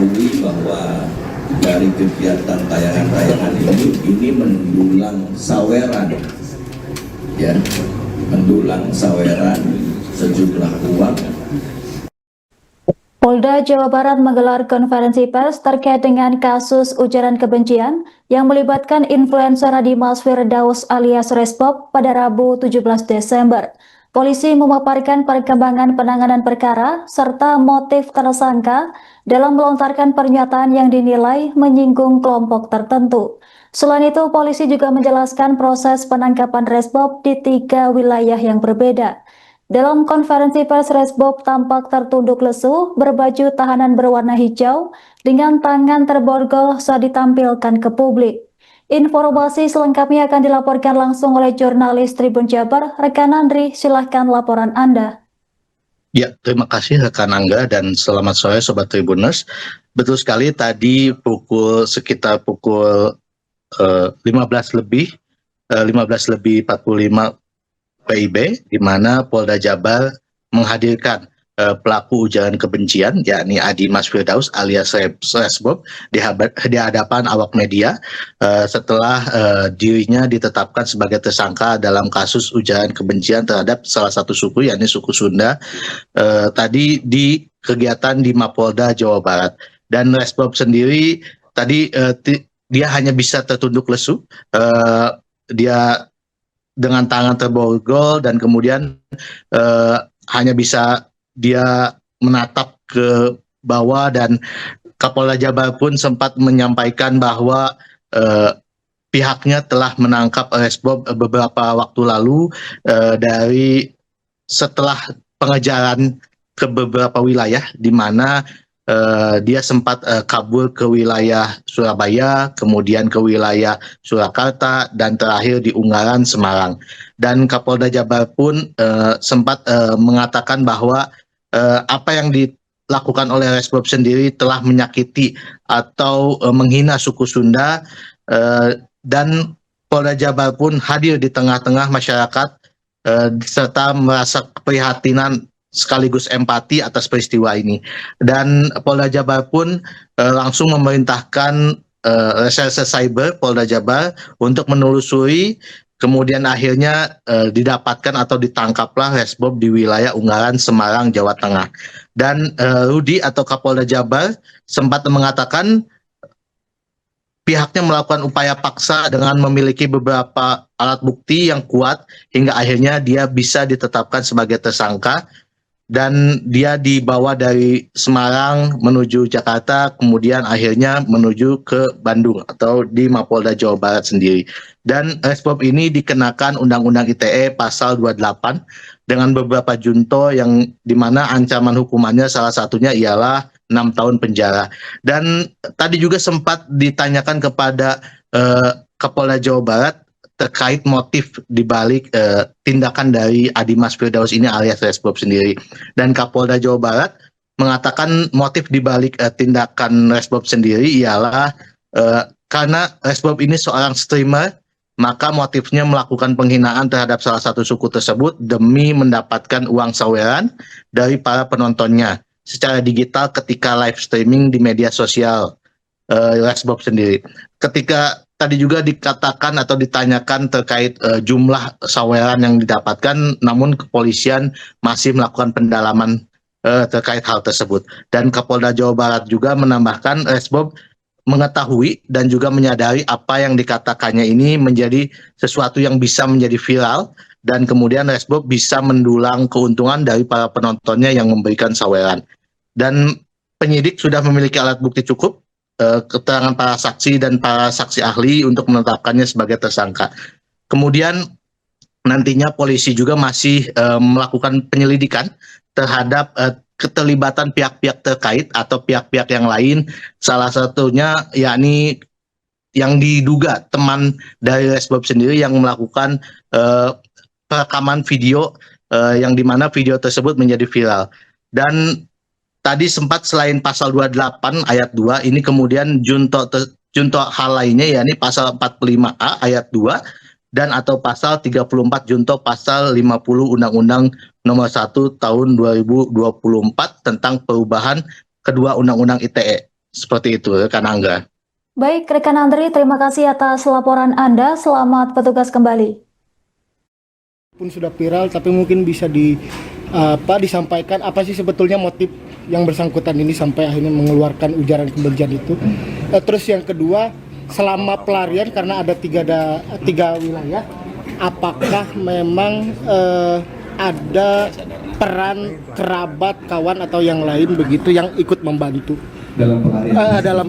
ketahui bahwa dari kegiatan tayangan-tayangan ini mendulang saweran, ya, mendulang saweran sejumlah uang. Polda Jawa Barat menggelar konferensi pers terkait dengan kasus ujaran kebencian yang melibatkan influencer Dimas Firdaus alias Resbob pada Rabu 17 Desember. Polisi memaparkan perkembangan penanganan perkara serta motif tersangka dalam melontarkan pernyataan yang dinilai menyinggung kelompok tertentu. Selain itu, polisi juga menjelaskan proses penangkapan Resbob di 3 wilayah yang berbeda. Dalam konferensi pers, Resbob tampak tertunduk lesu, berbaju tahanan berwarna hijau, dengan tangan terborgol saat ditampilkan ke publik. Informasi selengkapnya akan dilaporkan langsung oleh jurnalis Tribun Jabar, rekan Andri, silahkan laporan Anda. Ya, terima kasih rekan Angga dan selamat sore Sobat Tribuners. Betul sekali tadi sekitar pukul 15 lebih 45 PIB, di mana Polda Jabar menghadirkan pelaku ujaran kebencian, yakni Dimas Firdaus alias Resbob, di hadapan awak media setelah dirinya ditetapkan sebagai tersangka dalam kasus ujaran kebencian terhadap salah satu suku, yakni suku Sunda, tadi di kegiatan di Mapolda Jawa Barat. Dan Resbob sendiri tadi dia hanya bisa tertunduk lesu, dia dengan tangan terborgol dan kemudian hanya bisa dia menatap ke bawah, dan Kapolda Jabar pun sempat menyampaikan bahwa pihaknya telah menangkap Resbob beberapa waktu lalu dari setelah pengejaran ke beberapa wilayah, di mana dia sempat kabur ke wilayah Surabaya, kemudian ke wilayah Surakarta, dan terakhir di Ungaran, Semarang. Dan Kapolda Jabar pun sempat mengatakan bahwa apa yang dilakukan oleh Resbob sendiri telah menyakiti atau menghina suku Sunda, dan Polda Jabar pun hadir di tengah-tengah masyarakat serta merasa keprihatinan sekaligus empati atas peristiwa ini. Dan Polda Jabar pun langsung memerintahkan reserse cyber Polda Jabar untuk menelusuri, kemudian akhirnya didapatkan atau ditangkaplah Resbob di wilayah Ungaran, Semarang, Jawa Tengah. Dan Rudi atau Kapolda Jabar sempat mengatakan pihaknya melakukan upaya paksa dengan memiliki beberapa alat bukti yang kuat hingga akhirnya dia bisa ditetapkan sebagai tersangka. Dan dia dibawa dari Semarang menuju Jakarta, kemudian akhirnya menuju ke Bandung atau di Mapolda Jawa Barat sendiri. Dan Resbob ini dikenakan Undang-Undang ITE pasal 28 dengan beberapa junto yang dimana ancaman hukumannya salah satunya ialah 6 tahun penjara. Dan tadi juga sempat ditanyakan kepada Kapolda Jawa Barat terkait motif dibalik tindakan dari Dimas Firdaus ini alias Resbob sendiri. Dan Kapolda Jawa Barat mengatakan motif dibalik tindakan Resbob sendiri ialah karena Resbob ini seorang streamer, maka motifnya melakukan penghinaan terhadap salah satu suku tersebut demi mendapatkan uang saweran dari para penontonnya secara digital ketika live streaming di media sosial Resbob sendiri. Ketika tadi juga dikatakan atau ditanyakan terkait jumlah saweran yang didapatkan, namun kepolisian masih melakukan pendalaman terkait hal tersebut. Dan Kapolda Jawa Barat juga menambahkan Resbob mengetahui dan juga menyadari apa yang dikatakannya ini menjadi sesuatu yang bisa menjadi viral, dan kemudian Resbob bisa mendulang keuntungan dari para penontonnya yang memberikan saweran. Dan penyidik sudah memiliki alat bukti cukup, keterangan para saksi dan para saksi ahli untuk menetapkannya sebagai tersangka. Kemudian nantinya polisi juga masih melakukan penyelidikan terhadap keterlibatan pihak-pihak terkait atau pihak-pihak yang lain, salah satunya yakni yang diduga teman dari Resbob sendiri yang melakukan perekaman video yang dimana video tersebut menjadi viral. Dan tadi sempat selain pasal 28 ayat 2, ini kemudian junto hal lainnya, yakni pasal 45A ayat 2 dan atau pasal 34 junto pasal 50 Undang-Undang Nomor 1 Tahun 2024 tentang perubahan kedua Undang-Undang ITE. Seperti itu, Kak Angga. Baik, rekan Andri, terima kasih atas laporan Anda. Selamat bertugas kembali. Pun sudah viral, tapi mungkin bisa disampaikan apa sih sebetulnya motif yang bersangkutan ini sampai akhirnya mengeluarkan ujaran kebencian itu. Terus yang kedua, selama pelarian karena ada tiga wilayah, apakah memang ada peran kerabat, kawan atau yang lain begitu yang ikut membantu dalam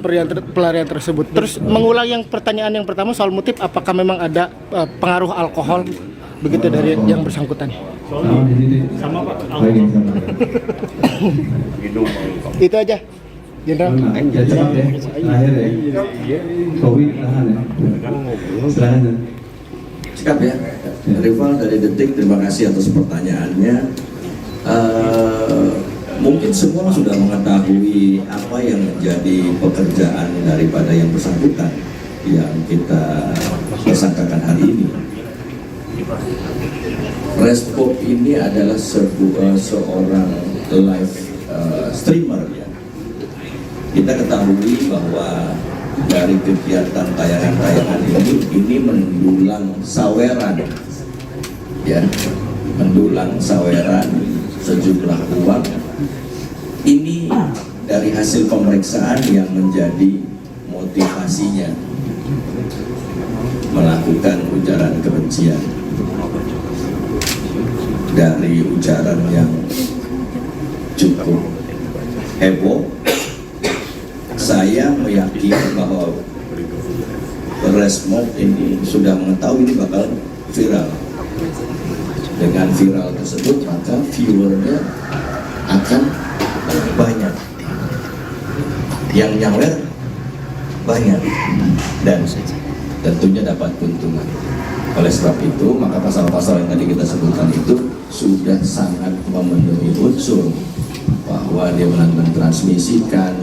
pelarian tersebut. Terus mengulang yang pertanyaan yang pertama soal motif, apakah memang ada pengaruh alkohol begitu dari yang bersangkutan? Sama Pak. Itu aja, Jenderal. Ya cepat ya. Terakhir ya. Covid tahan ya. Silakan. Sikap ya, Rival dari Detik, terima kasih atas pertanyaannya. Mungkin semua sudah mengetahui apa yang menjadi pekerjaan daripada yang bersangkutan yang kita tersangkakan hari ini. Respop ini adalah seorang live streamer ya. Kita ketahui bahwa dari kegiatan tayangan-tayangan ini mendulang saweran ya, mendulang saweran sejumlah uang. Ini dari hasil pemeriksaan yang menjadi motivasinya melakukan ujaran kebencian. Dari ujaran yang cukup heboh, saya meyakini bahwa Resmob ini sudah mengetahui ini bakal viral. Dengan viral tersebut maka viewernya akan banyak, yang nyawer banyak, dan tentunya dapat keuntungan. Oleh sebab itu maka pasal-pasal yang tadi kita sebutkan itu sudah sangat memenuhi unsur bahwa dia mentransmisikan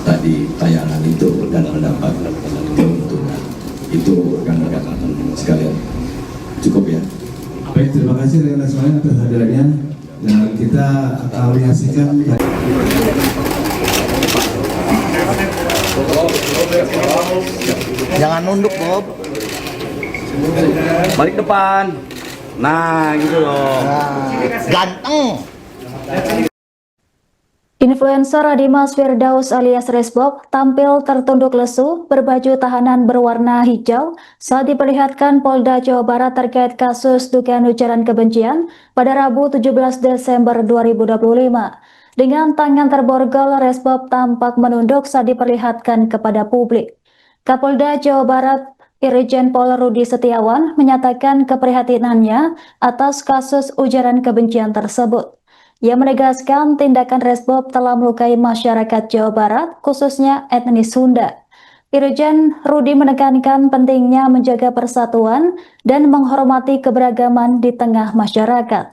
tadi tayangan itu dan mendapat keuntungan. Itu rekan-rekan sekalian, cukup ya. Baik, terima kasih rekan semuanya atas hadirannya, dan kita akan menyaksikan. Jangan nunduk, Bob. Balik depan. Nah, gitu loh. Ganteng. Influencer Dimas Firdaus alias Resbob tampil tertunduk lesu berbaju tahanan berwarna hijau saat diperlihatkan Polda Jawa Barat terkait kasus dugaan ujaran kebencian pada Rabu 17 Desember 2025. Dengan tangan terborgol, Resbob tampak menunduk saat diperlihatkan kepada publik. Kapolda Jawa Barat Irjen Pol Rudi Setiawan menyatakan keprihatinannya atas kasus ujaran kebencian tersebut. Ia menegaskan tindakan Resbob telah melukai masyarakat Jawa Barat, khususnya etnis Sunda. Irjen Rudi menekankan pentingnya menjaga persatuan dan menghormati keberagaman di tengah masyarakat.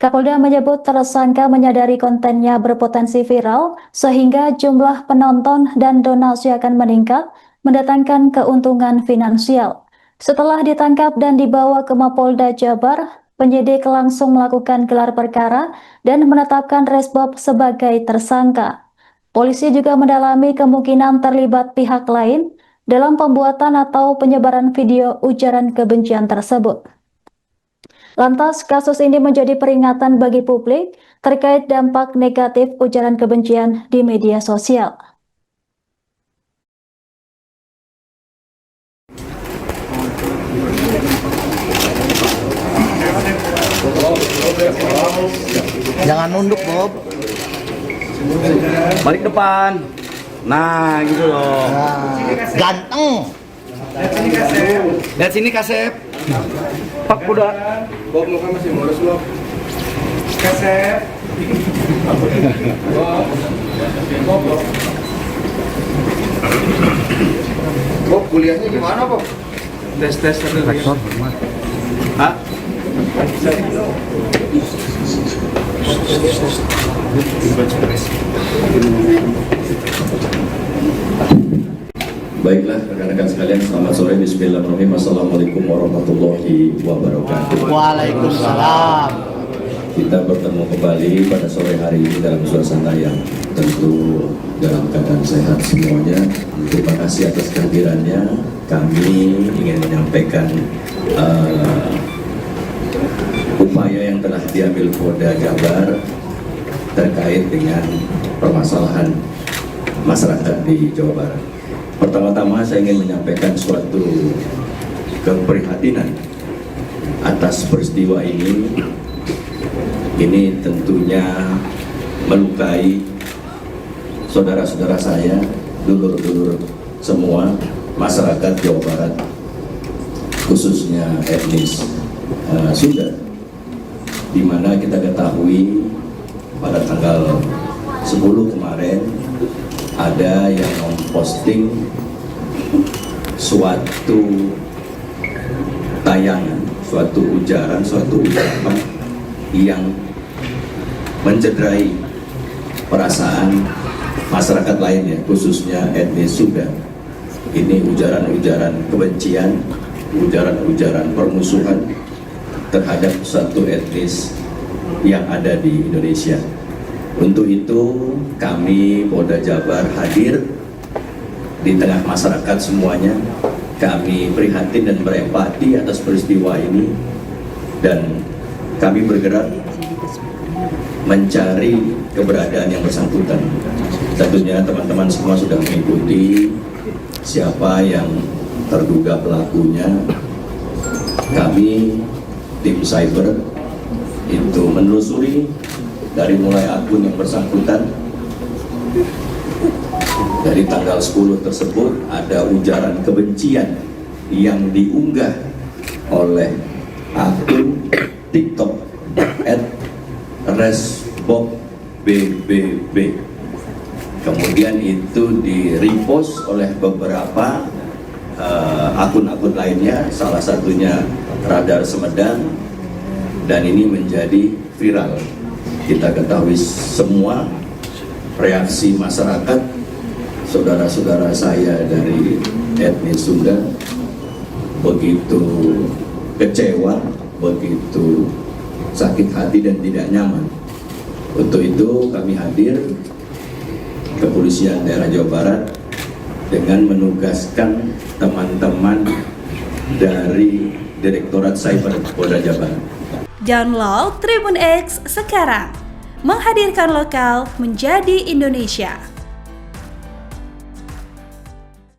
Kapolda menyebut tersangka menyadari kontennya berpotensi viral, sehingga jumlah penonton dan donasi akan meningkat, mendatangkan keuntungan finansial. Setelah ditangkap dan dibawa ke Mapolda Jabar, penyidik langsung melakukan gelar perkara dan menetapkan Resbob sebagai tersangka. Polisi juga mendalami kemungkinan terlibat pihak lain dalam pembuatan atau penyebaran video ujaran kebencian tersebut. Lantas, kasus ini menjadi peringatan bagi publik terkait dampak negatif ujaran kebencian di media sosial. Jangan nunduk, Bob. Balik depan. Nah, gitu loh. Ganteng. Lihat sini Kasep. Pak kuda. Bob, muka masih mulus loh. Kasep. Bob, kuliahnya gimana, Bob? Tes rektor. Hah? Baiklah rekan-rekan sekalian, selamat sore. Bismillahirrahmanirrahim. Assalamualaikum warahmatullahi wabarakatuh. Waalaikumsalam. Kita bertemu kembali pada sore hari ini dalam suasana yang tentu dalam keadaan sehat semuanya. Terima kasih atas kehadirannya. Kami ingin menyampaikan upaya yang telah diambil Polda Jabar terkait dengan permasalahan masyarakat di Jawa Barat. Pertama-tama saya ingin menyampaikan suatu keprihatinan atas peristiwa ini. Ini tentunya melukai saudara-saudara saya, dulur-dulur semua, masyarakat Jawa Barat, khususnya etnis Sunda, di mana kita ketahui pada tanggal 10 kemarin ada yang memposting suatu tayangan, suatu ujaran, suatu ucapan yang mencederai perasaan masyarakat lainnya, khususnya etnis Sunda. Ini ujaran-ujaran kebencian, ujaran-ujaran permusuhan terhadap satu etnis yang ada di Indonesia. Untuk itu kami Polda Jabar hadir di tengah masyarakat semuanya. Kami prihatin dan berempati atas peristiwa ini, dan kami bergerak mencari keberadaan yang bersangkutan. Tentunya teman-teman semua sudah mengikuti siapa yang terduga pelakunya. Kami tim cyber itu menelusuri dari mulai akun yang bersangkutan. Dari tanggal 10 tersebut ada ujaran kebencian yang diunggah oleh akun TikTok @resbobbb. Kemudian itu di-repost oleh beberapa akun-akun lainnya, salah satunya Radar Semedang, dan ini menjadi viral. Kita ketahui semua reaksi masyarakat, saudara-saudara saya dari etnis Sunda begitu kecewa, begitu sakit hati dan tidak nyaman. Untuk itu kami hadir Kepolisian Daerah Jawa Barat dengan menugaskan teman-teman dari Direktorat Cyber Polda Jabar. Download Tribun X sekarang, menghadirkan lokal menjadi Indonesia.